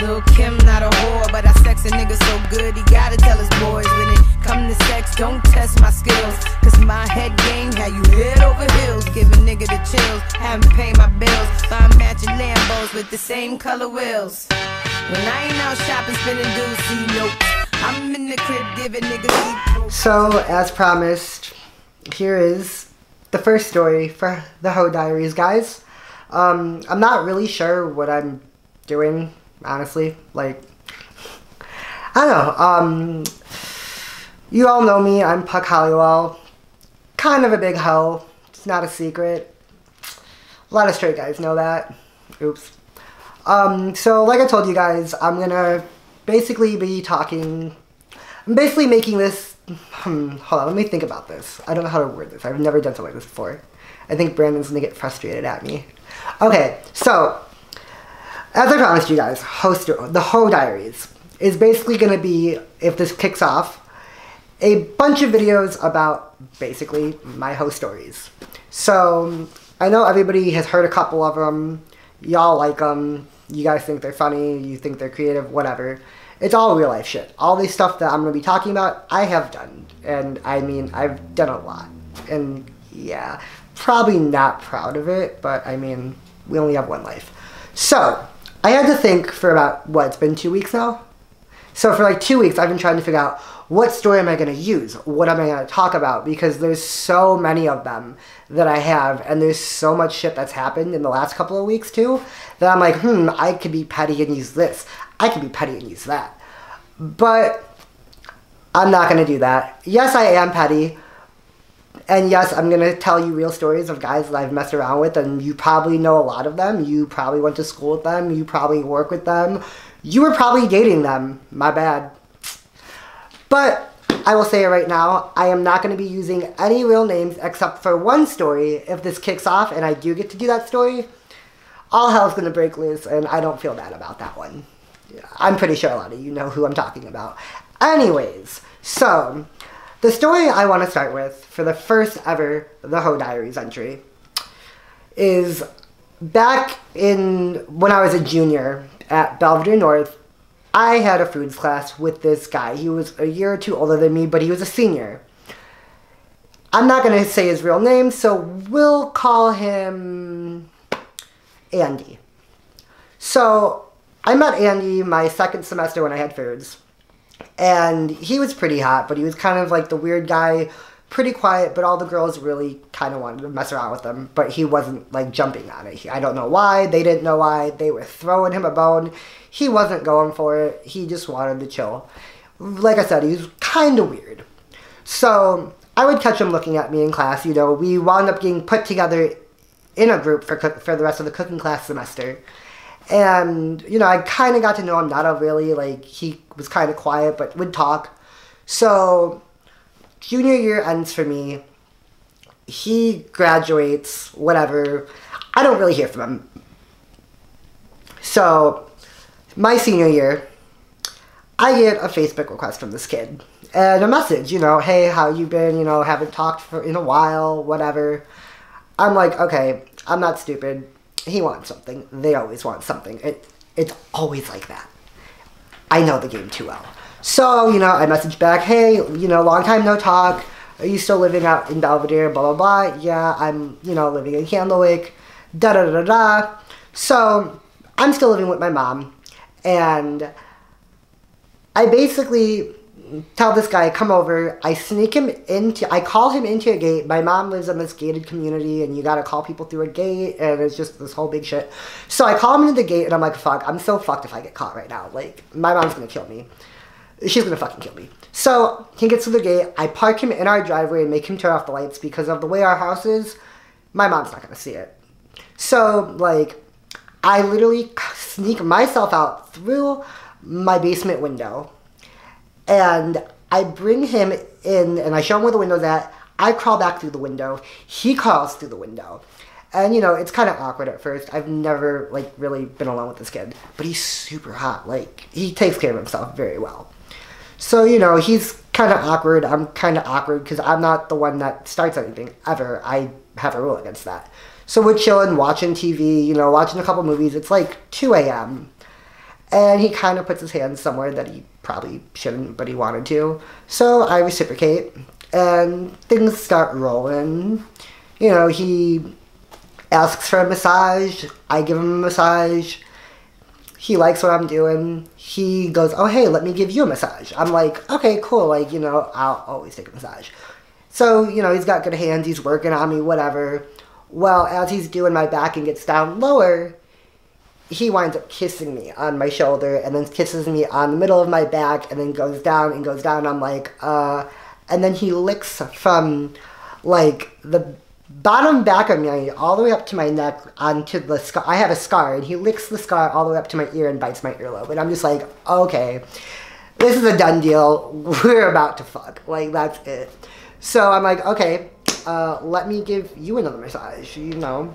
Lil' Kim not a whore, but I sex a nigga so good he gotta tell his boys. When it come to sex, don't test my skills, cause my head game had you head over heels. Give a nigga the chills, haven't paid my bills. Buy matching Lambos with the same color wheels. When I ain't out shopping, spending dues, see nope. I'm in the crib giving niggas. So, as promised, here is the first story for the Hoe Diaries, guys. I'm not really sure what I'm doing, honestly. Like, I don't know. You all know me. I'm Puck Hollywell. Kind of a big hoe. It's not a secret. A lot of straight guys know that. Oops. So, like I told you guys, I'm gonna basically be talking. I'm basically making this. Hold on, let me think about this. I don't know how to word this. I've never done something like this before. I think Brandon's gonna get frustrated at me. Okay, so, as I promised you guys, the Hoe Diaries is basically gonna be, if this kicks off, a bunch of videos about, basically, my hoe stories. So, I know everybody has heard a couple of them. Y'all like them. You guys think they're funny. You think they're creative. Whatever. It's all real life shit. All this stuff that I'm going to be talking about, I have done. And, I mean, I've done a lot. And, yeah, probably not proud of it. But, I mean, we only have one life. So, I had to think for about, what, it's been 2 weeks now? So, for like 2 weeks, I've been trying to figure out, what story am I going to use? What am I going to talk about? Because there's so many of them that I have, and there's so much shit that's happened in the last couple of weeks too, that I'm like, I could be petty and use this. I could be petty and use that. But I'm not going to do that. Yes, I am petty. And yes, I'm going to tell you real stories of guys that I've messed around with, and you probably know a lot of them. You probably went to school with them. You probably work with them. You were probably dating them. My bad. But I will say it right now, I am not going to be using any real names except for one story. If this kicks off and I do get to do that story, all hell's going to break loose, and I don't feel bad about that one. I'm pretty sure a lot of you know who I'm talking about. Anyways, so the story I want to start with for the first ever The Hoe Diaries entry is back in when I was a junior at Belvedere North. I had a foods class with this guy. He was a year or two older than me, but he was a senior. I'm not going to say his real name, so we'll call him Andy. So, I met Andy my second semester when I had foods. And he was pretty hot, but he was kind of like the weird guy, pretty quiet, but all the girls really kind of wanted to mess around with him. But he wasn't like jumping on it. I don't know why. They didn't know why. They were throwing him a bone. He wasn't going for it. He just wanted to chill. Like I said, he was kind of weird. So, I would catch him looking at me in class. You know, we wound up getting put together in a group for the rest of the cooking class semester. And, you know, I kind of got to know him, not really, like, he was kind of quiet, but would talk. So, junior year ends for me. He graduates, whatever. I don't really hear from him. So, my senior year, I get a Facebook request from this kid. And a message, you know, hey, how you been? You know, haven't talked in a while, whatever. I'm like, okay, I'm not stupid. He wants something. They always want something. It's always like that. I know the game too well. So, you know, I message back, hey, you know, long time no talk. Are you still living out in Belvedere? Blah, blah, blah. Yeah, I'm, you know, living in Candlewick. Da, da, da, da. So, I'm still living with my mom. And I basically tell this guy, come over. I call him into a gate. My mom lives in this gated community, and you gotta call people through a gate, and it's just this whole big shit. So I call him into the gate, and I'm like, fuck, I'm so fucked if I get caught right now. Like, my mom's gonna kill me. She's gonna fucking kill me. So, he gets to the gate. I park him in our driveway and make him turn off the lights, because of the way our house is, my mom's not gonna see it. So, like, I literally sneak myself out through my basement window, and I bring him in, and I show him where the window's at. I crawl back through the window. He crawls through the window. And, you know, it's kind of awkward at first. I've never, like, really been alone with this kid. But he's super hot. Like, he takes care of himself very well. So, you know, he's kind of awkward. I'm kind of awkward because I'm not the one that starts anything, ever. I have a rule against that. So we're chilling, watching TV, you know, watching a couple movies. It's like 2 a.m. And he kind of puts his hand somewhere that he probably shouldn't, but he wanted to. So I reciprocate, and things start rolling. You know, he asks for a massage. I give him a massage. He likes what I'm doing. He goes, oh, hey, let me give you a massage. I'm like, okay, cool. Like, you know, I'll always take a massage. So, you know, he's got good hands. He's working on me, whatever. Well, as he's doing my back and gets down lower, he winds up kissing me on my shoulder and then kisses me on the middle of my back and then goes down and goes down. I'm like, and then he licks from, like, the bottom back of me all the way up to my neck onto the scar. I have a scar, and he licks the scar all the way up to my ear and bites my earlobe. And I'm just like, okay, this is a done deal. We're about to fuck. Like, that's it. So I'm like, okay, let me give you another massage, you know,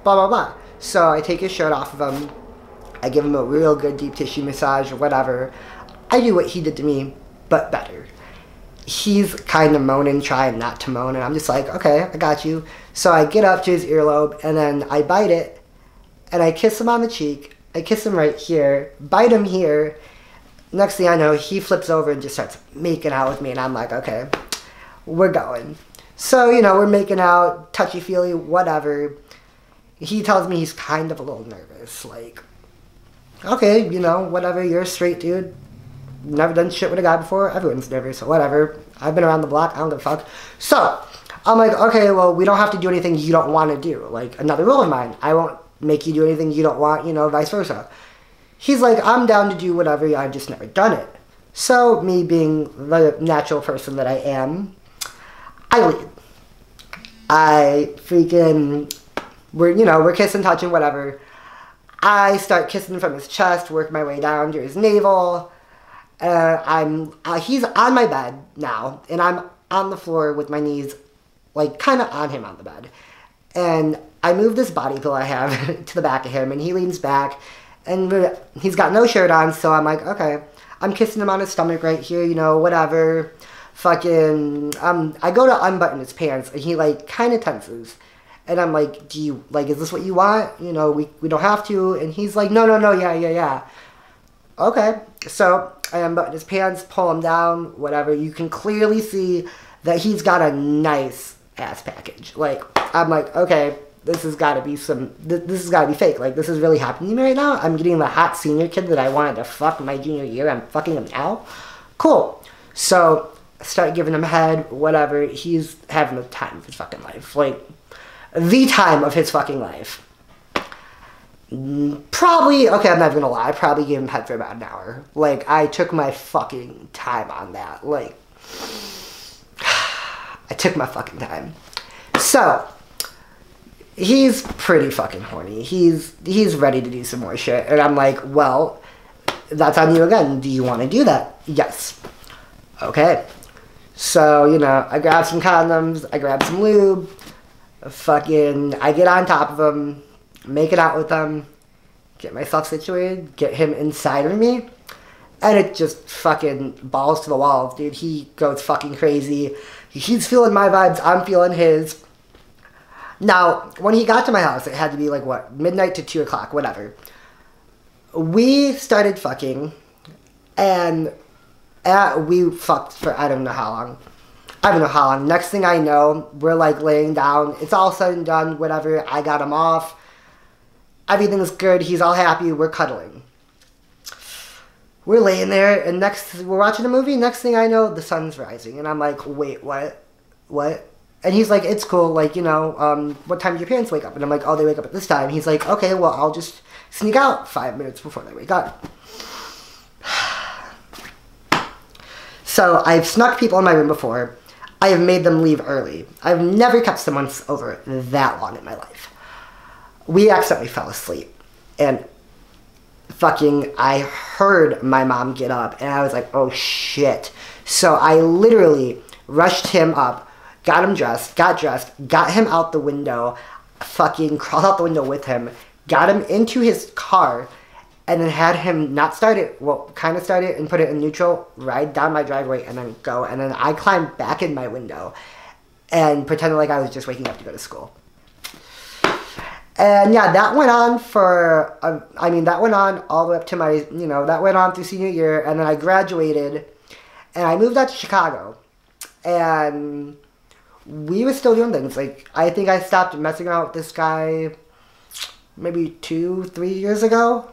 blah, blah, blah. So I take his shirt off of him. I give him a real good deep tissue massage or whatever. I do what he did to me, but better. He's kind of moaning, trying not to moan, and I'm just like, okay, I got you. So I get up to his earlobe, and then I bite it, and I kiss him on the cheek. I kiss him right here, bite him here. Next thing I know, he flips over and just starts making out with me, and I'm like, okay, we're going. So, you know, we're making out, touchy-feely, whatever. He tells me he's kind of a little nervous, like, okay, you know, whatever, you're a straight dude. Never done shit with a guy before. Everyone's nervous, so whatever. I've been around the block. I don't give a fuck. So, I'm like, okay, well, we don't have to do anything you don't want to do. Like, another rule of mine. I won't make you do anything you don't want, you know, vice versa. He's like, I'm down to do whatever. I've just never done it. So, me being the natural person that I am, I lead. I freaking, we're kissing, touching, whatever. I start kissing from his chest, work my way down to his navel. He's on my bed now, and I'm on the floor with my knees, like, kind of on him on the bed. And I move this body pillow I have to the back of him, and he leans back, and he's got no shirt on, so I'm like, okay. I'm kissing him on his stomach right here, you know, whatever. Fucking, I go to unbutton his pants, and he, like, kind of tenses. And I'm like, do you, like, is this what you want? You know, we don't have to. And he's like, no, yeah. Okay, so I unbutton his pants, pull him down, whatever. You can clearly see that he's got a nice ass package. Like, I'm like, okay, this has got to be this has got to be fake. Like, this is really happening to me right now. I'm getting the hot senior kid that I wanted to fuck my junior year. I'm fucking him now. Cool. So, I start giving him head, whatever. He's having the time of his fucking life. Like, the time of his fucking life. Probably, okay, I'm not gonna lie, I probably gave him head for about an hour. Like, I took my fucking time on that. Like, I took my fucking time. So, he's pretty fucking horny. He's ready to do some more shit. And I'm like, well, that's on you again. Do you want to do that? Yes. Okay. So, you know, I grab some condoms, I grab some lube, I get on top of him, make it out with him, get myself situated, get him inside of me, and it just fucking balls to the walls, dude. He goes fucking crazy. He's feeling my vibes, I'm feeling his. Now, when he got to my house, it had to be like, what, midnight to 2 o'clock, whatever. We started fucking, and we fucked for I don't know how long. Next thing I know, we're like laying down. It's all said and done, whatever. I got him off. Everything's good. He's all happy. We're cuddling. We're laying there, and we're watching a movie. Next thing I know, the sun's rising. And I'm like, wait, what? And he's like, it's cool. Like, you know, what time do your parents wake up? And I'm like, oh, they wake up at this time. He's like, okay, well, I'll just sneak out 5 minutes before they wake up. So I've snuck people in my room before. I have made them leave early. I've never kept someone over that long in my life. We accidentally fell asleep. And fucking, I heard my mom get up. And I was like, oh shit. So I literally rushed him up, got him dressed, got him out the window, fucking crawled out the window with him, got him into his car, and then had him not start it, well, kind of start it and put it in neutral, ride down my driveway, and then go. And then I climbed back in my window and pretended like I was just waking up to go to school. And yeah, that went on for, that went on all the way up to my, that went on through senior year. And then I graduated and I moved out to Chicago. And we were still doing things. Like, I think I stopped messing around with this guy maybe 2-3 years ago.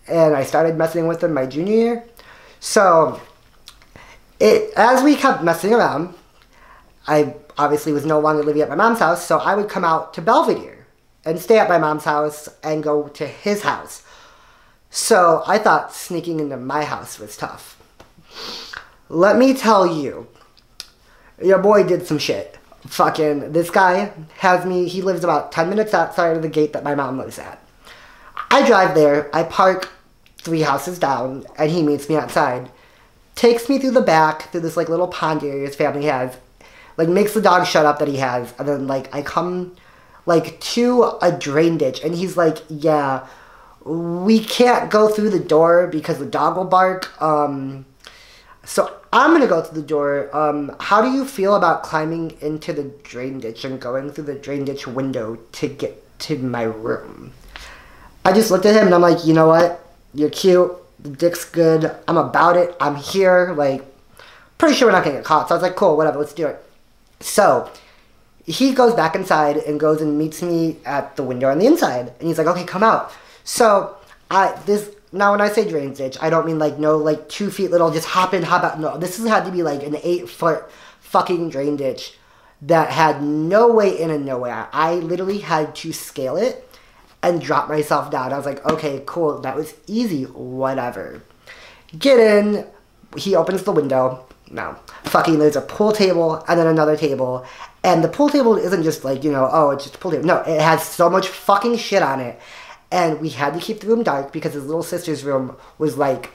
And I started messing with him my junior year. So, as we kept messing around, I obviously was no longer living at my mom's house. So I would come out to Belvedere and stay at my mom's house and go to his house. So I thought sneaking into my house was tough. Let me tell you, your boy did some shit. Fucking, this guy he lives about 10 minutes outside of the gate that my mom lives at. I drive there, I park 3 houses down, and he meets me outside. Takes me through the back, through this like little pond area his family has. Like, makes the dog shut up that he has, and then like I come like to a drain ditch, and he's like, yeah, we can't go through the door because the dog will bark, so I'm gonna go through the door. How do you feel about climbing into the drain ditch and going through the drain ditch window to get to my room? I just looked at him and I'm like, you know what, you're cute, the dick's good, I'm about it, I'm here, like, pretty sure we're not gonna get caught. So I was like, cool, whatever, let's do it. So he goes back inside and goes and meets me at the window on the inside. And he's like, okay, come out. So, now when I say drain ditch, I don't mean like, no, like 2 feet little, just hop in, hop out. No, this has had to be like an 8-foot fucking drain ditch that had no way in and no way out. I literally had to scale it and drop myself down. I was like, okay, cool, that was easy, whatever. Get in, he opens the window. No. Fucking, there's a pool table and then another table. And the pool table isn't just like, oh, it's just a pool table. No, it has so much fucking shit on it. And we had to keep the room dark because his little sister's room was like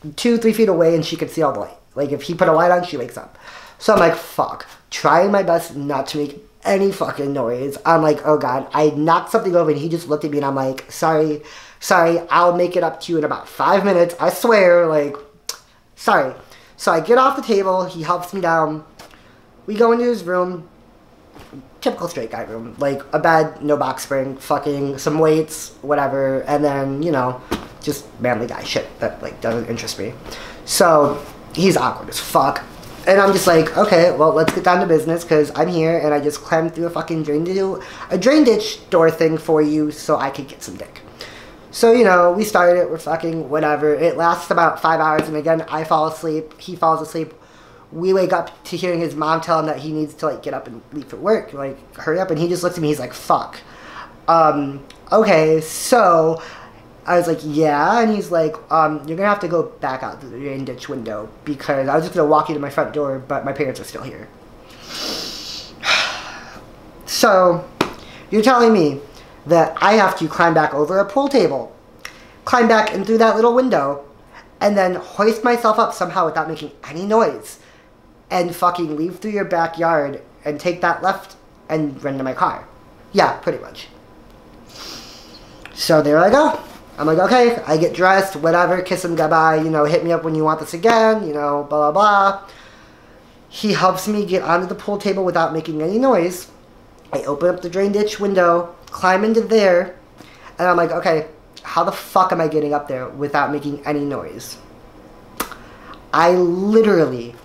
2-3 feet away and she could see all the light. Like, if he put a light on, she wakes up. So I'm like, fuck. Trying my best not to make any fucking noise. I'm like, oh god. I knocked something over and he just looked at me and I'm like, sorry, I'll make it up to you in about 5 minutes. I swear, like, sorry. So I get off the table, he helps me down, we go into his room, typical straight guy room, like a bed, no box spring, fucking some weights, whatever, and then, just manly guy shit that, like, doesn't interest me. So, he's awkward as fuck, and I'm just like, okay, well, let's get down to business, because I'm here, and I just climbed through a fucking drain ditch door thing for you so I could get some dick. So, we started it, we're fucking whatever. It lasts about 5 hours, and again, I fall asleep, he falls asleep. We wake up to hearing his mom tell him that he needs to, like, get up and leave for work. Like, hurry up. And he just looks at me, he's like, fuck. Okay, so I was like, yeah. And he's like, you're gonna have to go back out to the drain ditch window because I was just gonna walk you to my front door, but my parents are still here. So, you're telling me that I have to climb back over a pool table, climb back in through that little window, and then hoist myself up somehow without making any noise, and fucking leave through your backyard and take that left and run to my car. Yeah, pretty much. So there I go. I'm like, okay, I get dressed, whatever, kiss him goodbye, hit me up when you want this again, blah, blah, blah. He helps me get onto the pool table without making any noise. I open up the drain ditch window, climb into there, and I'm like, okay, how the fuck am I getting up there without making any noise? I literally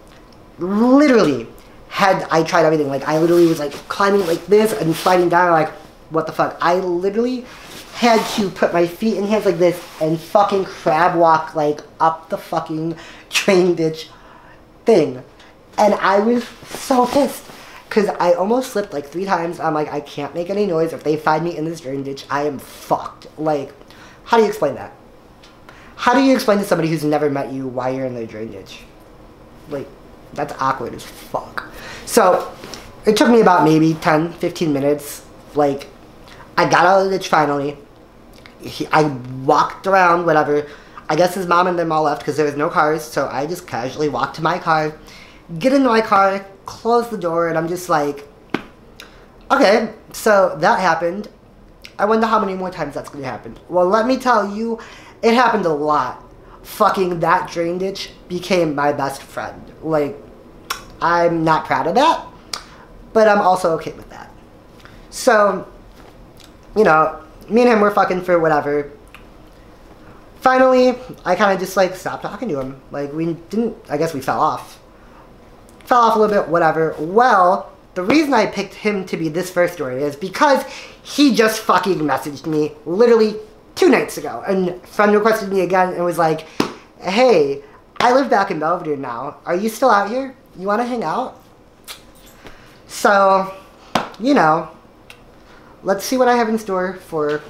I tried everything. Like, I literally was like climbing like this and sliding down, like, what the fuck? I literally had to put my feet and hands like this and fucking crab walk, like, up the fucking drain ditch thing. And I was so pissed. Because I almost slipped like 3 times. I'm like, I can't make any noise. If they find me in this drain ditch, I am fucked. Like, how do you explain that? How do you explain to somebody who's never met you why you're in the drain ditch? Like, that's awkward as fuck. So, it took me about maybe 10, 15 minutes. Like, I got out of the ditch finally. I walked around, whatever. I guess his mom and them all left because there was no cars. So, I just casually walked to my car, get into my car, close the door, and I'm just like, okay, so that happened. I wonder how many more times that's going to happen. Well, let me tell you, it happened a lot. Fucking that drain ditch became my best friend. Like, I'm not proud of that, but I'm also okay with that. So, me and him were fucking for whatever. Finally, I kind of just, like, stopped talking to him. Like, we didn't, I guess we fell off. Fell off a little bit, whatever. Well, the reason I picked him to be this first story is because he just fucking messaged me literally 2 nights ago. And friend requested me again and was like, hey, I live back in Belvedere now. Are you still out here? You want to hang out? So, you know, let's see what I have in store for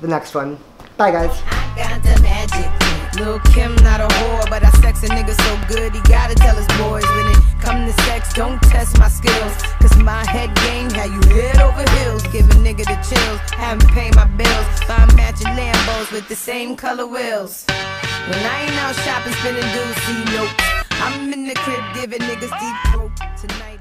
the next one. Bye, guys. I got the magic. Lil' Kim not a whore, but I sex a nigga so good he gotta tell his boys when it come to sex, don't test my skills. Cause my head game had you head over heels, give a nigga the chills, haven't paid my bills. Buy matching Lambos with the same color wheels. When I ain't out shopping, spending dudes, see nope. I'm in the crib giving niggas deep throat tonight.